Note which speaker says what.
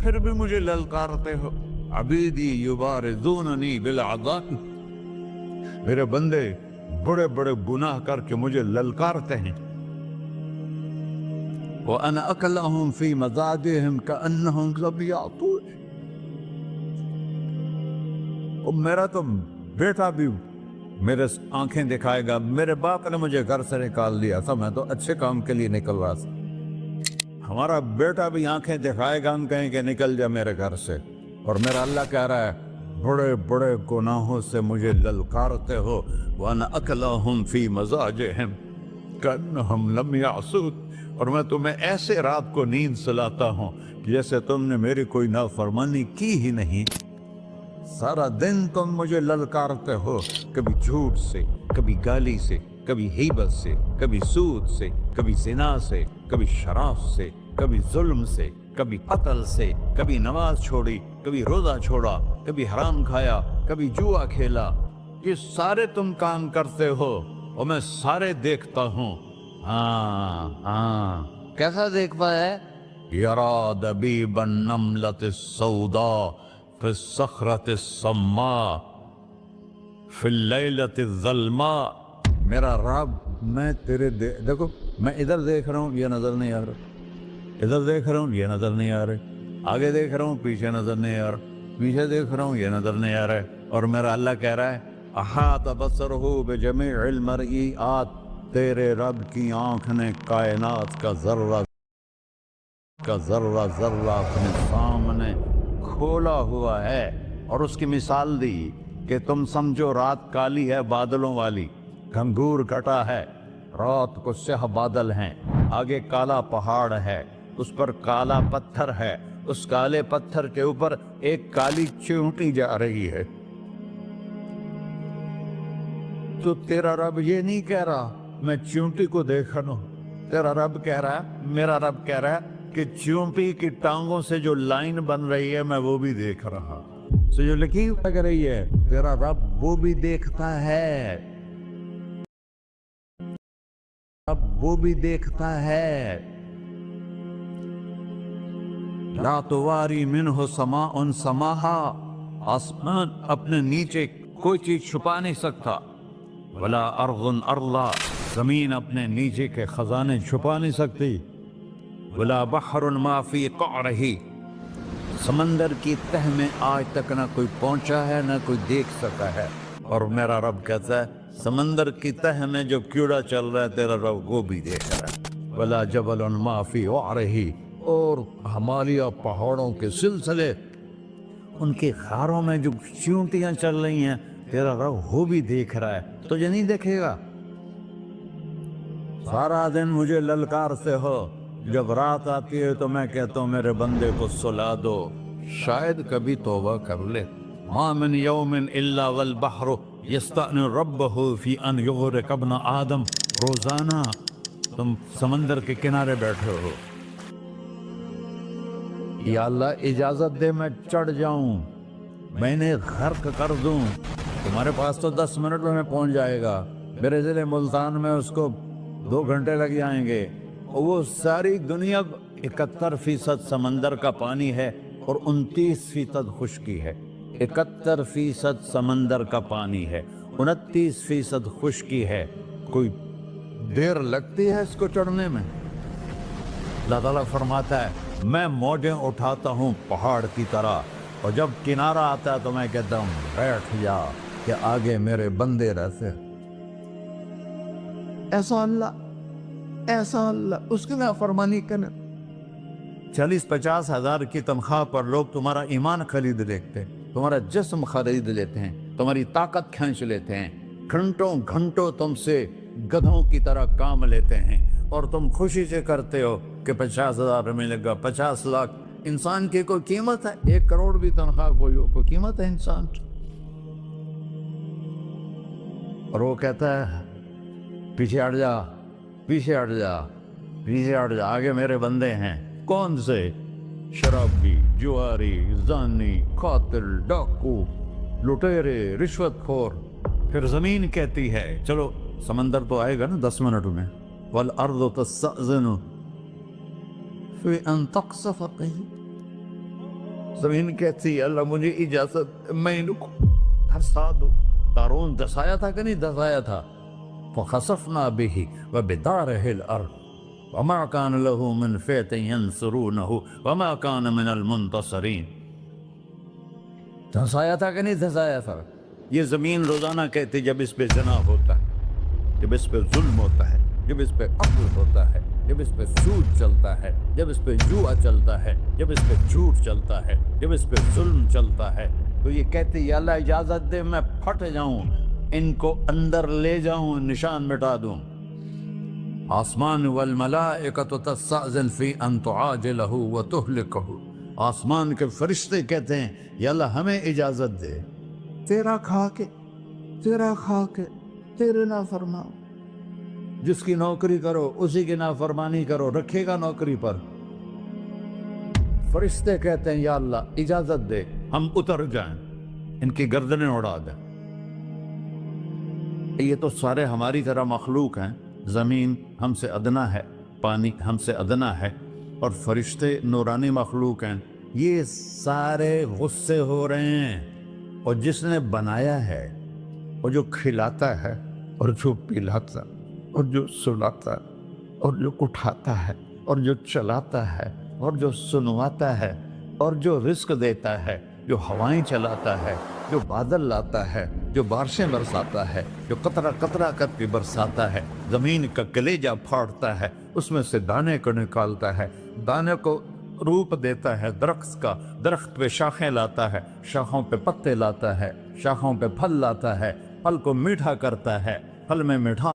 Speaker 1: پھر بھی مجھے للکارتے ہو. عبیدی یبارزوننی بالعذاب، میرے بندے بڑے بڑے گناہ کر کے مجھے للکارتے ہیں. وَأَنَا أَكْلَهُمْ فِي مَزَاجِهِمْ كَأَنَّهُمْ لَمْ يَعْطُونِ. اور میرا تو بیٹا بھی میرے آنکھیں دکھائے گا. میرے باپ نے مجھے گھر سے نکال دیا تھا، میں تو اچھے کام کے لیے نکل رہا تھا. ہمارا بیٹا بھی آنکھیں دکھائے گا، ہم کہیں کہ نکل جا میرے گھر سے. اور میرا اللہ کہہ رہا ہے بڑے بڑے گناہوں سے مجھے للکارتے ہو. وَأَنَا أَكْلَهُمْ فِي مَزَاجِهِمْ كَأَنَّهُمْ لَمْ يَعْصُونِ. اور میں تمہیں ایسے رات کو نیند سلاتا ہوں جیسے تم نے میری کوئی نافرمانی کی ہی نہیں. سارا دن تم مجھے للکارتے ہو، کبھی جھوٹ سے، کبھی گالی سے، کبھی غیبت سے، کبھی سود سے، کبھی زنا سے، کبھی شراب سے، کبھی ظلم سے، کبھی قتل سے، کبھی نماز چھوڑی، کبھی روزہ چھوڑا، کبھی حرام کھایا، کبھی جوا کھیلا. یہ سارے تم کام کرتے ہو اور میں سارے دیکھتا ہوں. ہاں کیسا دیکھ پایا؟ یرا دبیب النملۃ السوداء فی الصخرۃ الصماء فی اللیلۃ الظلماء. میرا رب میں تیرے دیکھو، میں ادھر دیکھ رہا ہوں یہ نظر نہیں آ رہا، ادھر دیکھ رہا ہوں یہ نظر نہیں آ رہے، آگے دیکھ رہا ہوں پیچھے نظر نہیں آ رہا، پیچھے دیکھ رہا ہوں یہ نظر نہیں آ رہا ہے. اور میرا اللہ کہہ رہا ہے احاط بصرہ بجمیع المرئیات. تیرے رب کی آنکھ نے کائنات کا ذرہ ذرہ اپنے سامنے کھولا ہوا ہے. اور اس کی مثال دی کہ تم سمجھو رات کالی ہے بادلوں والی، گھنگور کٹا ہے، رات کو سیاہ بادل ہیں، آگے کالا پہاڑ ہے، اس پر کالا پتھر ہے، اس کالے پتھر کے اوپر ایک کالی چیونٹی جا رہی ہے. تو تیرا رب یہ نہیں کہہ رہا میں چیونٹی کو دیکھ رہا ہوں. تیرا رب کہہ رہا ہے، میرا رب کہہ رہا ہے کہ چیونٹی کی ٹانگوں سے جو لائن بن رہی ہے میں وہ بھی دیکھ رہا. تو جو لکیر لگ رہی ہے تیرا رب وہ بھی دیکھتا ہے، رب وہ بھی دیکھتا ہے. لا تواری منہ سماء سماہا، آسمان اپنے نیچے کوئی چیز چھپا نہیں سکتا. ولا ارض ارضا، زمین اپنے نیچے کے خزانے چھپا نہیں سکتی. ولا بحر ما فی قعرہ، سمندر کی تہ میں آج تک نہ کوئی پہنچا ہے نہ کوئی دیکھ سکا ہے. اور میرا رب کہتا ہے سمندر کی تہ میں جو کیڑا چل رہا ہے تیرا رب وہ بھی دیکھ رہا ہے. ولا جبل ما فی وعرہ، اور ہمالیہ پہاڑوں کے سلسلے، ان کی غاروں میں جو چیونٹیاں چل رہی ہیں تیرا رب وہ بھی دیکھ رہا ہے. تجھے نہیں دیکھے گا؟ سارا دن مجھے للکارتے ہو، جب رات آتی ہے تو میں کہتا ہوں میرے بندے کو سلا دو، شاید کبھی توبہ کر لے. ما من یوم الا والبحر یستأن ربہ فی ان یغرق ابن آدم. روزانہ تم سمندر کے کنارے بیٹھے ہو، یا اللہ اجازت دے میں چڑھ جاؤں، میں نے غرق کر دوں. تمہارے پاس تو 10 منٹ میں پہنچ جائے گا، میرے ضلع ملتان میں اس کو 2 گھنٹے لگ جائیں گے. اور وہ ساری دنیا 71% سمندر کا پانی ہے اور 29% خشکی ہے. 71% سمندر کا پانی ہے، 29% خشکی ہے. کوئی دیر لگتی ہے اس کو چڑھنے میں؟ اللہ تعالیٰ فرماتا ہے میں موجیں اٹھاتا ہوں پہاڑ کی طرح، اور جب کنارہ آتا ہے تو میں کہتا ہوں بیٹھ جا کہ آگے میرے بندے رہتے. ایسا اللہ اس کی نافرمانی کرنے. 40-50 ہزار کی تنخواہ پر لوگ تمہارا ایمان خرید لیتے ہیں، تمہارا جسم خرید لیتے ہیں، تمہاری طاقت کھینچ لیتے ہیں، گھنٹوں تم سے گدھوں کی طرح کام لیتے ہیں، اور تم خوشی سے کرتے ہو کہ 50,000 ملے گا، 50 لاکھ. انسان کی کوئی قیمت ہے؟ 1 کروڑ بھی تنخواہ کوئی قیمت ہے انسان کی؟ اور وہ کہتا ہے پیچھے ہٹ جا، پیچھے ہٹ جا، پیچھے ہٹ جا، آگے میرے بندے ہیں. کون سے؟ شرابی، جواری، زانی، قاتل، ڈاکو، لٹیرے، رشوت خور. پھر زمین کہتی ہے چلو سمندر تو آئے گا نا 10 منٹ میں. والارض تستأذن فی ان تقصف قیل، زمین کہتی اللہ مجھے اجازت، میں ان کو دھسا دوں۔ قارون دھسایا تھا کہ نہیں دھسایا تھا؟ فخسفنا به وبداره الارض وما كان له من فئة ينصرونه وما كان من المنتصرين۔ دھسایا تھا کہ نہیں دھسایا تھا؟ یہ زمین روزانہ کہتی جب اس پہ زنا ہوتا ہے، جب اس پہ ظلم ہوتا ہے، جب اس پہ قتل ہوتا ہے، جب اس پہ سود چلتا ہے، جب اس پہ جوا چلتا ہے، جب اس پہ جھوٹ چلتا ہے، جب اس پہ ظلم چلتا ہے، تو یہ کہتی یا اللہ اجازت دے میں پھٹ جاؤں، ان کو اندر لے جاؤں، نشان مٹا دوں۔ آسمان والملائکۃ تستأذن فی ان تعاجلہ وتہلکہ، آسمان کے فرشتے کہتے ہیں یا اللہ ہمیں اجازت دے، تیرا کھا کے تیرے نافرمان، جس کی نوکری کرو اسی کی نافرمانی کرو، رکھے گا نوکری پر۔ فرشتے کہتے ہیں یا اللہ اجازت دے ہم اتر جائیں، ان کی گردنیں اڑا دیں۔ یہ تو سارے ہماری طرح مخلوق ہیں، زمین ہم سے ادنا ہے، پانی ہم سے ادنا ہے، اور فرشتے نورانی مخلوق ہیں، یہ سارے غصے ہو رہے ہیں۔ اور جس نے بنایا ہے، اور جو کھلاتا ہے، اور جو پلاتا، اور جو سلاتا، اور جو اٹھاتا ہے، اور جو چلاتا ہے، اور جو سنواتا ہے، اور جو رزق دیتا ہے، جو ہوائیں چلاتا ہے، جو بادل لاتا ہے، جو بارشیں برساتا ہے، جو قطرہ قطرہ کر کے برساتا ہے، زمین کا کلیجہ پھاڑتا ہے، اس میں سے دانے کو نکالتا ہے، دانے کو روپ دیتا ہے درخت کا، درخت پہ شاخیں لاتا ہے، شاخوں پہ پتے لاتا ہے، شاخوں پہ پھل لاتا ہے، پھل کو میٹھا کرتا ہے، پھل میں میٹھا